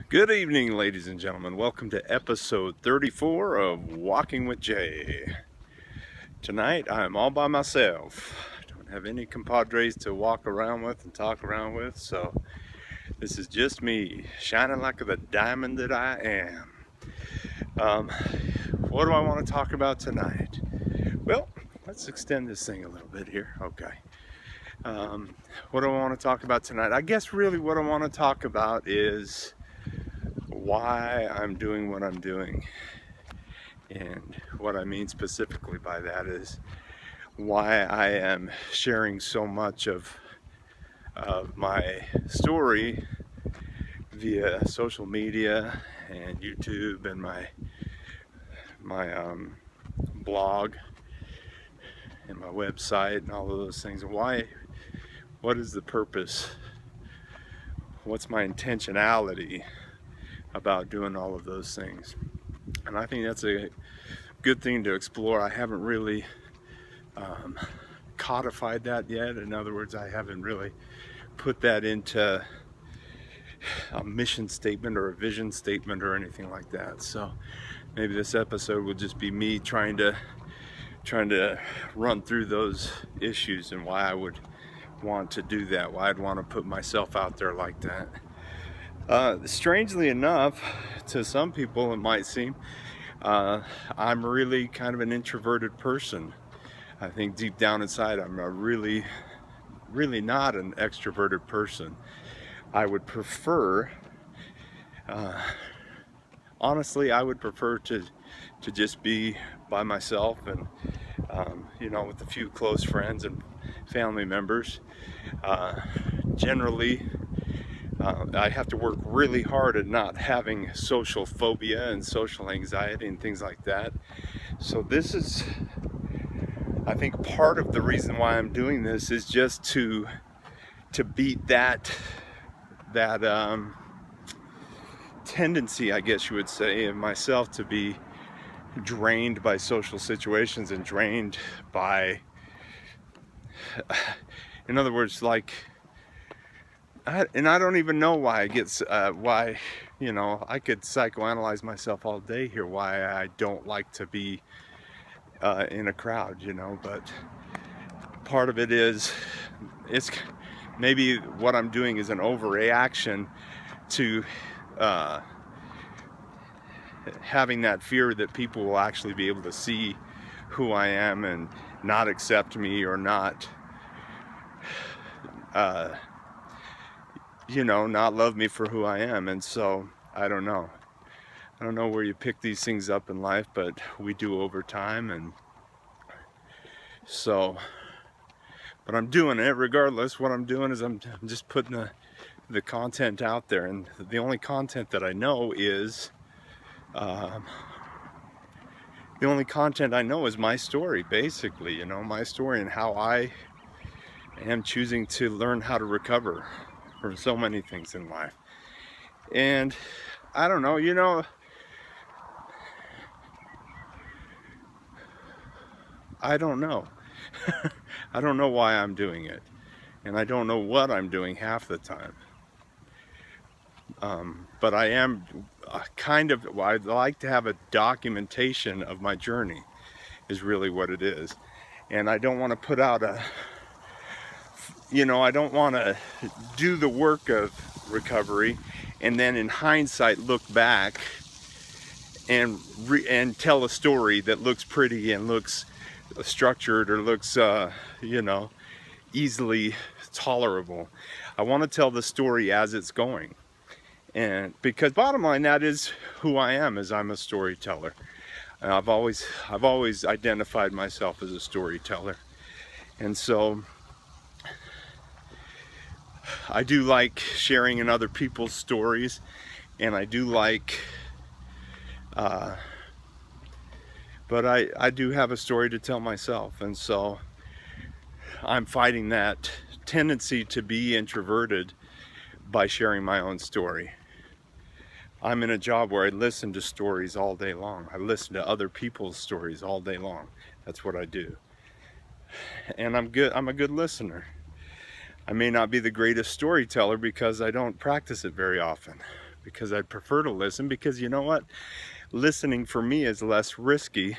Good evening, ladies and gentlemen. Welcome to episode 34 of Walking with Jay. Tonight, I'm all by myself. I don't have any compadres to walk around with and talk around with, so this is just me, shining like the diamond that I am. What do I want to talk about tonight? Well, let's extend this thing a little bit here. Okay. What do I want to talk about tonight? I guess really what I want to talk about is why I'm doing what I'm doing. And what I mean specifically by that is why I am sharing so much of my story via social media and YouTube and my blog and my website and all of those things. What is the purpose? What's my intentionality about doing all of those things? And I think that's a good thing to explore. I haven't really codified that yet. In other words, I haven't really put that into a mission statement or a vision statement or anything like that. So maybe this episode will just be me trying to run through those issues and why I would want to do that, why I'd want to put myself out there like that. Strangely enough, to some people it might seem, I'm really kind of an introverted person. I think deep down inside I'm a really not an extroverted person. I would prefer, honestly, I would prefer to just be by myself and, with a few close friends and family members. Generally, I have to work really hard at not having social phobia and social anxiety and things like that. So this is, I think, part of the reason why I'm doing this is just to beat that tendency, I guess you would say, in myself to be drained by social situations and drained by, in other words, like, I don't even know why it gets, why, I could psychoanalyze myself all day here, why I don't like to be in a crowd, but part of it is, it's maybe what I'm doing is an overreaction to having that fear that people will actually be able to see who I am and not accept me or not not love me for who I am. And so I don't know where you pick these things up in life, but we do over time. And so, but I'm doing it regardless. What I'm doing is I'm just putting the content out there, and the only content that I know is the only content I know is my story, basically, my story and how I am choosing to learn how to recover from so many things in life. And I don't know, I don't know. I don't know why I'm doing it. And I don't know what I'm doing half the time. But I am I'd like to have a documentation of my journey, is really what it is. And I don't want to put out I don't want to do the work of recovery and then in hindsight look back and tell a story that looks pretty and looks structured or looks, easily tolerable. I want to tell the story as it's going. And because bottom line, that is who I am, is I'm a storyteller. And I've always identified myself as a storyteller. And so I do like sharing in other people's stories, and I do like, but I do have a story to tell myself. And so I'm fighting that tendency to be introverted by sharing my own story. I'm in a job where I listen to stories all day long. I listen to other people's stories all day long. That's what I do. And I'm a good listener. I may not be the greatest storyteller because I don't practice it very often, because I'd prefer to listen, because you know what? Listening for me is less risky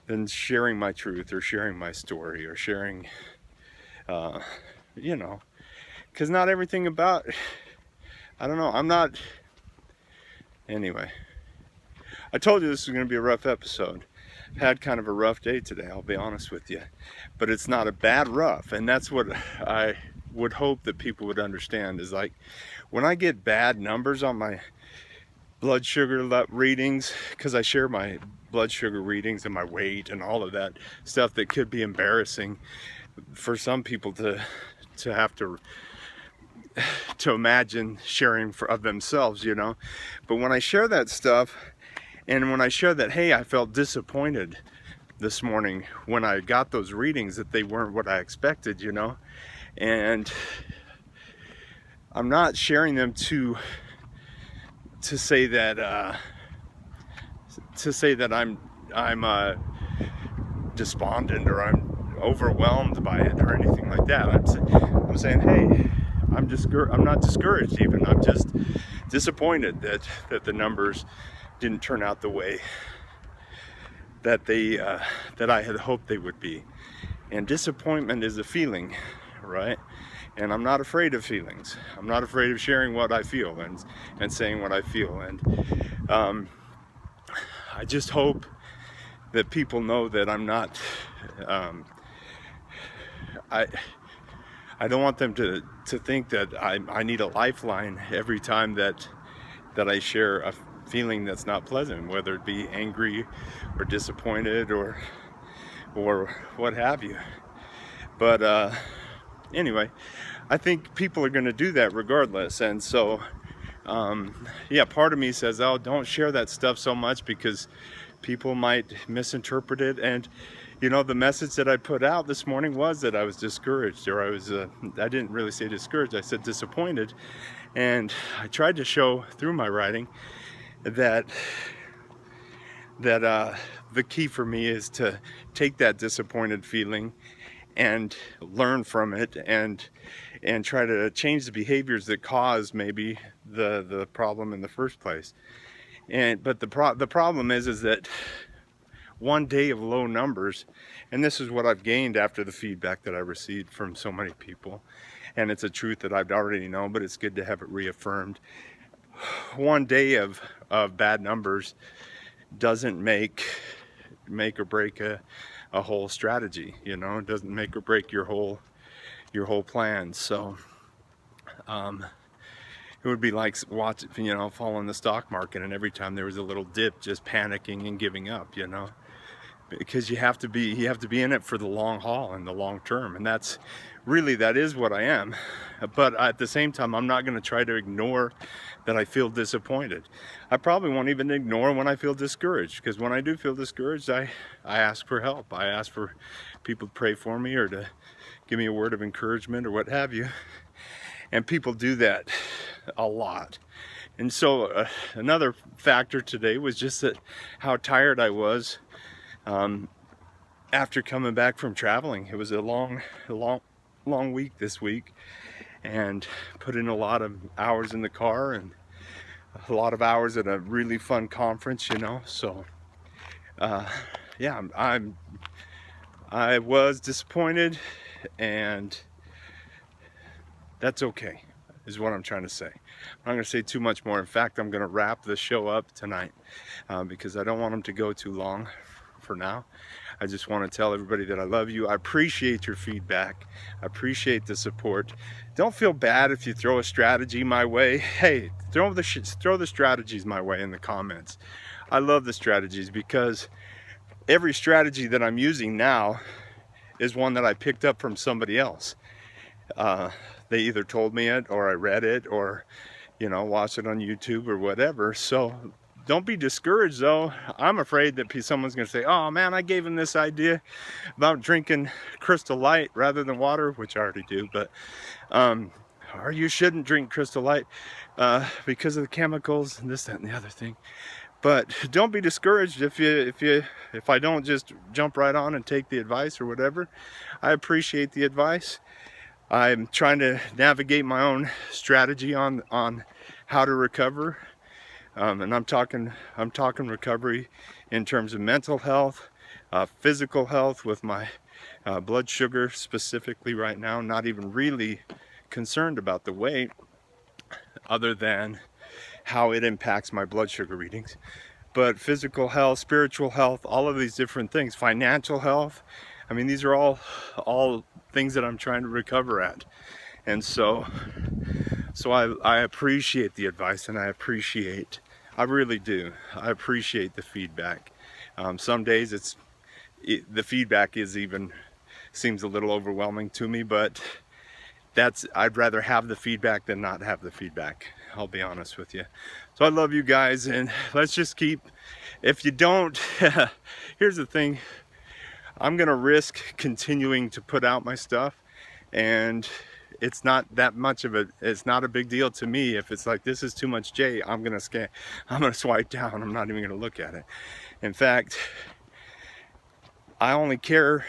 than sharing my truth or sharing my story or sharing, you know, because not everything about, I don't know, I'm not, anyway. I told you this was going to be a rough episode. I've had kind of a rough day today, I'll be honest with you. But it's not a bad rough, and that's what I would hope that people would understand, is like, when I get bad numbers on my blood sugar readings, because I share my blood sugar readings and my weight and all of that stuff that could be embarrassing for some people to have to imagine sharing of themselves, you know. But when I share that stuff, and when I share that, hey, I felt disappointed this morning when I got those readings, that they weren't what I expected, you know, and I'm not sharing them to say that I'm despondent or I'm overwhelmed by it or anything like that. I'm saying, hey, I'm not discouraged even. I'm just disappointed that the numbers didn't turn out the way that that I had hoped they would be. And disappointment is a feeling, right? And I'm not afraid of feelings. I'm not afraid of sharing what I feel and saying what I feel. And I just hope that people know that I'm not, I don't want them to think that I need a lifeline every time that I share a feeling that's not pleasant, whether it be angry or disappointed or what have you. But anyway, I think people are going to do that regardless. And so yeah, part of me says, oh, don't share that stuff so much because people might misinterpret it. And you know, the message that I put out this morning was that I was discouraged, or I didn't really say discouraged, I said disappointed. And I tried to show through my writing that the key for me is to take that disappointed feeling and learn from it and try to change the behaviors that cause maybe the problem in the first place. But the problem is that one day of low numbers, and this is what I've gained after the feedback that I received from so many people, and it's a truth that I've already known, but it's good to have it reaffirmed. One day of bad numbers doesn't make or break a whole strategy, you know. It doesn't make or break your whole plan. So it would be like following the stock market, and every time there was a little dip, just panicking and giving up, you know, because you have to be in it for the long haul and the long term. And that is what I am. But at the same time, I'm not going to try to ignore that I feel disappointed. I probably won't even ignore when I feel discouraged, because when I do feel discouraged, I ask for help. I ask for people to pray for me or to give me a word of encouragement or what have you. And people do that a lot. And so another factor today was just that how tired I was after coming back from traveling. It was a long week this week, and put in a lot of hours in the car and a lot of hours at a really fun conference, you know. So yeah, I was disappointed, and that's okay, is what I'm trying to say. I'm not going to say too much more. In fact, I'm going to wrap the show up tonight because I don't want them to go too long for now. I just want to tell everybody that I love you. I appreciate your feedback. I appreciate the support. Don't feel bad if you throw a strategy my way. Hey, throw the strategies my way in the comments. I love the strategies, because every strategy that I'm using now is one that I picked up from somebody else. They either told me it, or I read it, or watched it on YouTube or whatever. So don't be discouraged, though. I'm afraid that someone's going to say, oh man, I gave him this idea about drinking Crystal Light rather than water, which I already do, but or you shouldn't drink Crystal Light because of the chemicals and this, that, and the other thing. But don't be discouraged if I don't just jump right on and take the advice or whatever. I appreciate the advice. I'm trying to navigate my own strategy on how to recover, and I'm talking recovery in terms of mental health, physical health with my blood sugar specifically right now. Not even really concerned about the weight, other than how it impacts my blood sugar readings. But physical health, spiritual health, all of these different things, financial health. I mean, these are all things that I'm trying to recover at. And so I appreciate the advice, and I really do. I appreciate the feedback. Some days the feedback seems a little overwhelming to me, but I'd rather have the feedback than not have the feedback. I'll be honest with you. So I love you guys, and let's just keep, if you don't, here's the thing, I'm gonna risk continuing to put out my stuff, and it's not that much of it's not a big deal to me. If it's like, this is too much Jay, I'm gonna swipe down. I'm not even gonna look at it. In fact, I only care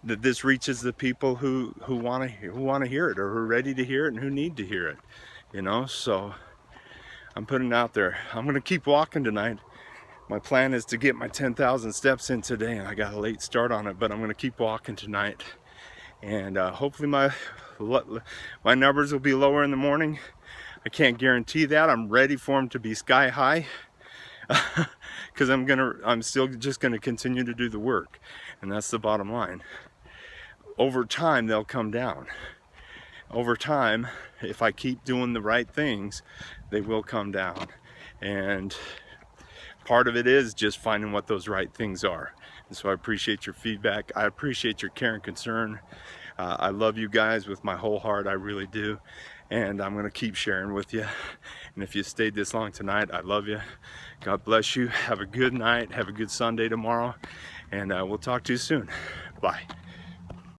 that this reaches the people who want to hear it, or who are ready to hear it, and who need to hear it, you know. So I'm putting it out there. I'm gonna keep walking tonight. My plan is to get my 10,000 steps in today, and I got a late start on it, but I'm gonna keep walking tonight, and hopefully my numbers will be lower in the morning. I can't guarantee that. I'm ready for them to be sky high, because I'm still just gonna continue to do the work, and that's the bottom line. Over time, they'll come down. Over time, if I keep doing the right things, they will come down. And part of it is just finding what those right things are. And so I appreciate your feedback. I appreciate your care and concern. I love you guys with my whole heart. I really do. And I'm going to keep sharing with you. And if you stayed this long tonight, I love you. God bless you. Have a good night. Have a good Sunday tomorrow. And we'll talk to you soon. Bye.